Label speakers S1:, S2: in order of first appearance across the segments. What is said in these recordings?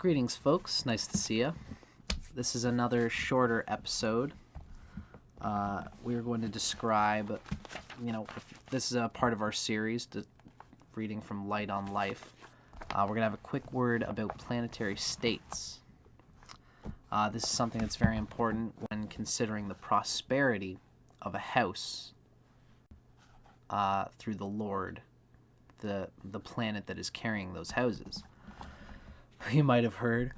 S1: Greetings, folks. Nice to see you. This is another shorter episode. We're going to describe, this is a part of our series, reading from Light on Life. We're going to have a quick word about planetary states. This is something that's very important when considering the prosperity of a house through the Lord, the planet that is carrying those houses. You might have heard,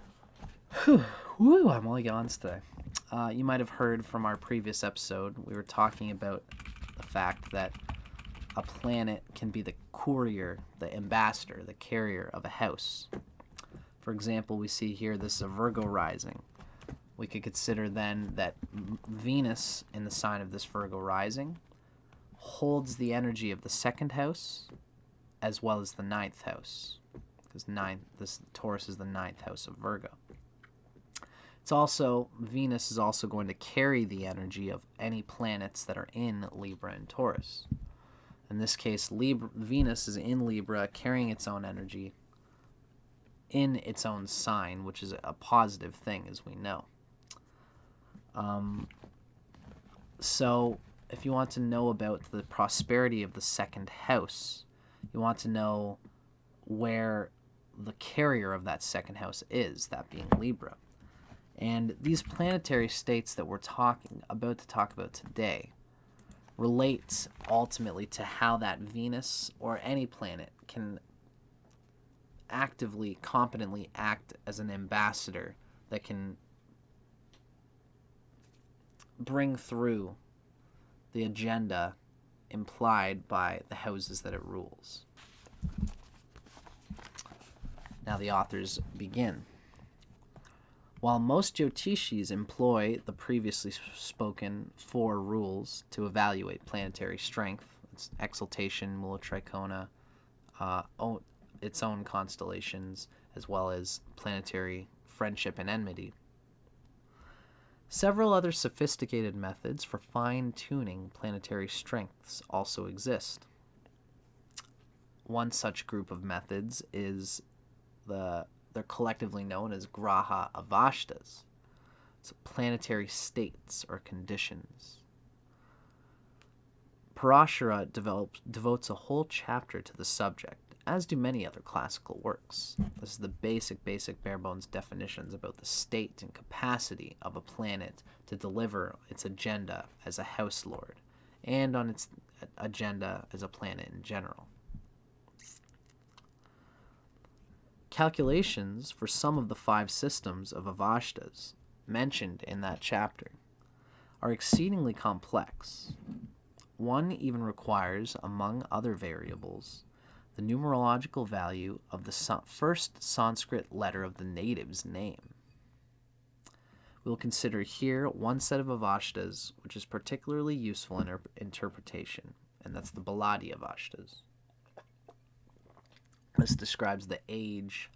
S1: woo, I'm all yawns today. You might have heard from our previous episode, we were talking about the fact that a planet can be the courier, the ambassador, the carrier of a house. For example, we see here this is a Virgo rising. We could consider then that Venus in the sign of this Virgo rising holds the energy of the second house as well as the ninth house. Because this Taurus is the ninth house of Virgo. Venus is also going to carry the energy of any planets that are in Libra and Taurus. In this case, Venus is in Libra, carrying its own energy in its own sign, which is a positive thing, as we know. So, if you want to know about the prosperity of the second house, you want to know where the carrier of that second house is, that being Libra. And these planetary states that we're about to talk about today relate ultimately to how that Venus or any planet can actively, competently act as an ambassador that can bring through the agenda implied by the houses that it rules. Now the authors begin. While most Jyotishis employ the previously spoken 4 rules to evaluate planetary strength, it's exaltation, mula tricona, its own constellations, as well as planetary friendship and enmity, several other sophisticated methods for fine-tuning planetary strengths also exist. One such group of methods is they're collectively known as Graha Avastas, so planetary states or conditions. Parashara devotes a whole chapter to the subject, as do many other classical works. This is the basic bare-bones definitions about the state and capacity of a planet to deliver its agenda as a house lord, and on its agenda as a planet in general. Calculations for some of the 5 systems of Avastas mentioned in that chapter are exceedingly complex. One even requires, among other variables, the numerological value of the first Sanskrit letter of the native's name. We will consider here one set of Avastas which is particularly useful in interpretation, and that's the Baladi Avastas. This describes the age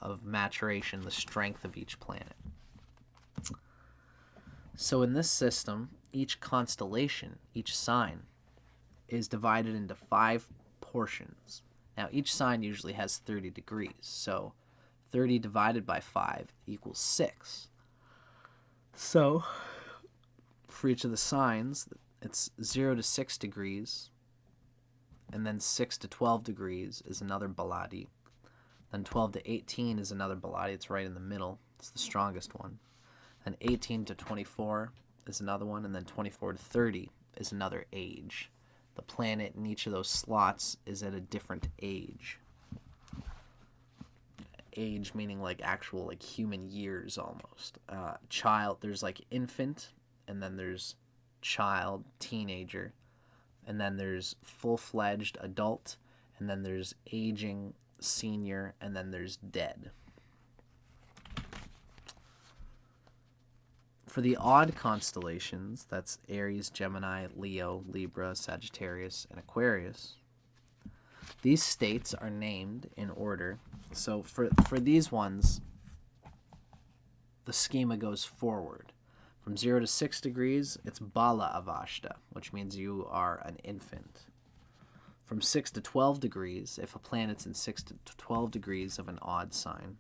S1: of maturation, the strength of each planet. So in this system, each constellation, each sign, is divided into 5 portions. Now, each sign usually has 30 degrees, so 30 divided by 5 equals 6. So, for each of the signs, it's 0 to 6 degrees, and then 6 to 12 degrees is another Baladi. Then 12 to 18 is another Baladi. It's right in the middle. It's the strongest one. And 18 to 24 is another one. And then 24 to 30 is another age. The planet in each of those slots is at a different age. Age meaning like actual like human years almost. Child, there's like infant, and then there's child, teenager. And then there's full-fledged adult, and then there's aging senior, and then there's dead. For the odd constellations, that's Aries, Gemini, Leo, Libra, Sagittarius, and Aquarius, these states are named in order. So for these ones, the schema goes forward. From 0 to 6 degrees, it's Bala Avasta, which means you are an infant. From 6 to 12 degrees, if a planet's in 6 to 12 degrees of an odd sign,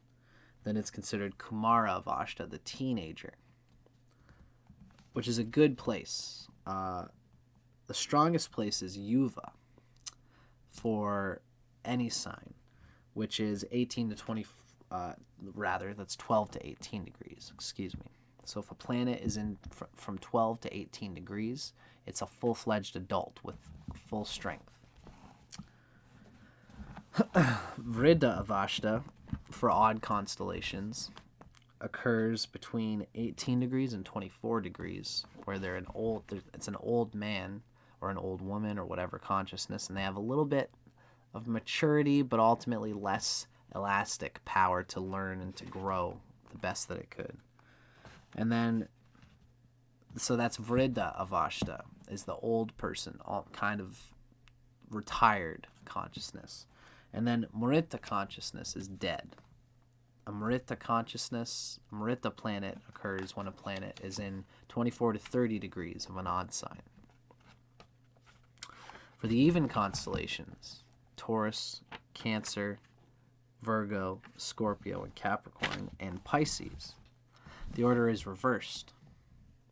S1: then it's considered kumara Avashta, the teenager, which is a good place. The strongest place is Yuva for any sign, which is 18 to 20, that's 12 to 18 degrees, excuse me. So if a planet is in from 12 to 18 degrees, it's a full-fledged adult with full strength. Vrida Avashta, for odd constellations, occurs between 18 degrees and 24 degrees, where it's an old man or an old woman or whatever consciousness, and they have a little bit of maturity, but ultimately less elastic power to learn and to grow the best that it could. And then, so that's Vrida Avashta, is the old person, all kind of retired consciousness. And then Maritha consciousness is dead. A Maritha planet occurs when a planet is in 24 to 30 degrees of an odd sign. For the even constellations, Taurus, Cancer, Virgo, Scorpio, and Capricorn, and Pisces, the order is reversed.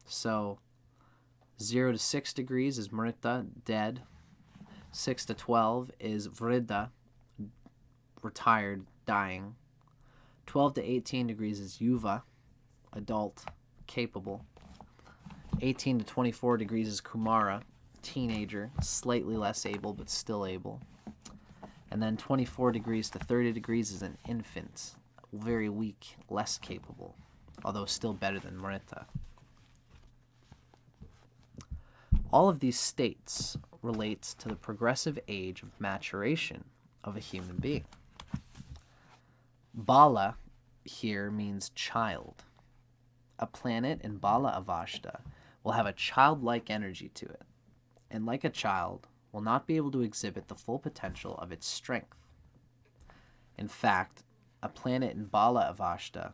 S1: So 0 to 6 degrees is Maritha, dead. 6 to 12 is Vrida, retired, dying. 12 to 18 degrees is Yuva, adult, capable. 18 to 24 degrees is Kumara, teenager, slightly less able but still able. And then 24 degrees to 30 degrees is an infant, very weak, less capable, although still better than Maritha. All of these states relate to the progressive age of maturation of a human being. Bala here means child. A planet in Bala Avashta will have a childlike energy to it, and like a child, will not be able to exhibit the full potential of its strength. In fact, a planet in Bala Avashta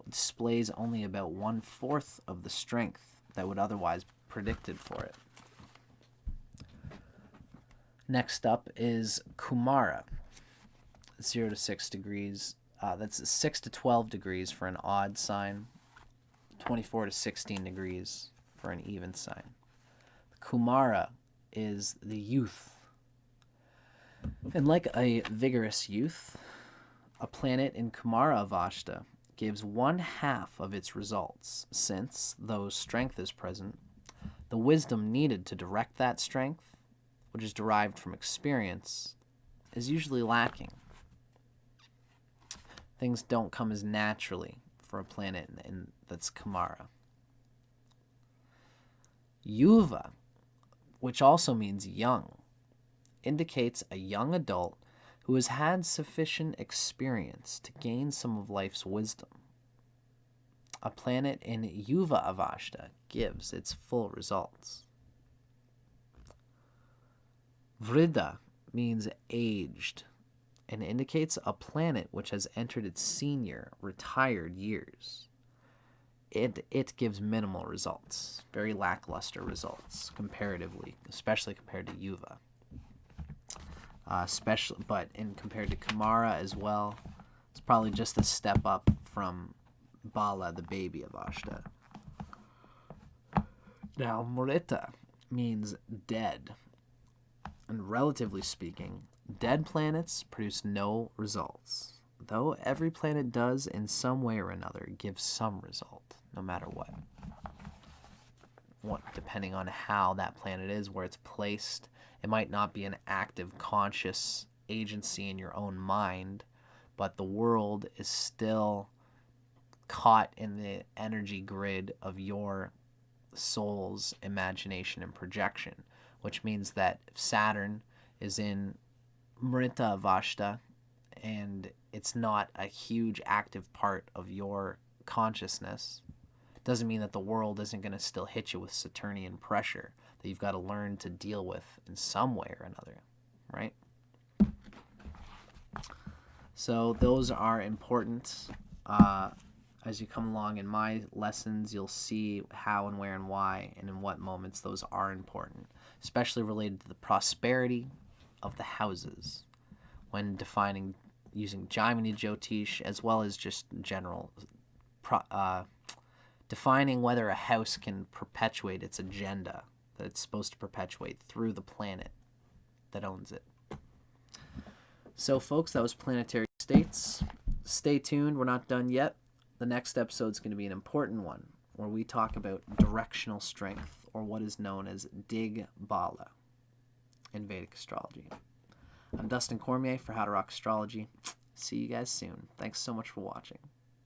S1: displays only about 1/4 of the strength that would otherwise be predicted for it. Next up is Kumara, 0 to 6 degrees. That's 6 to 12 degrees for an odd sign, 24 to 16 degrees for an even sign. Kumara is the youth. And like a vigorous youth, a planet in Kumara Avashta gives 1/2 of its results, since, though strength is present, the wisdom needed to direct that strength, which is derived from experience, is usually lacking. Things don't come as naturally for a planet that's Kumara. Yuva, which also means young, indicates a young adult who has had sufficient experience to gain some of life's wisdom. A planet in Yuva Avashta gives its full results. Vrida means aged and indicates a planet which has entered its senior, retired years. It gives minimal results, very lackluster results comparatively, especially compared to Yuva. But compared to Kumara as well, it's probably just a step up from Bala, the baby of Avashta. Now, Maritha means dead. And relatively speaking, dead planets produce no results, though every planet does in some way or another give some result, no matter what. Depending on how that planet is, where it's placed, it might not be an active, conscious agency in your own mind, but the world is still caught in the energy grid of your soul's imagination and projection, which means that if Saturn is in Maritha Avashta and it's not a huge active part of your consciousness, doesn't mean that the world isn't going to still hit you with Saturnian pressure that you've got to learn to deal with in some way or another, right? So those are important. As you come along in my lessons, you'll see how and where and why and in what moments those are important, especially related to the prosperity of the houses when defining using Jaimini Jyotish, as well as just general defining whether a house can perpetuate its agenda that it's supposed to perpetuate through the planet that owns it. So, folks, that was Planetary States. Stay tuned. We're not done yet. The next episode is going to be an important one where we talk about directional strength, or what is known as Dig Bala in Vedic astrology. I'm Dustin Cormier for How to Rock Astrology. See you guys soon. Thanks so much for watching.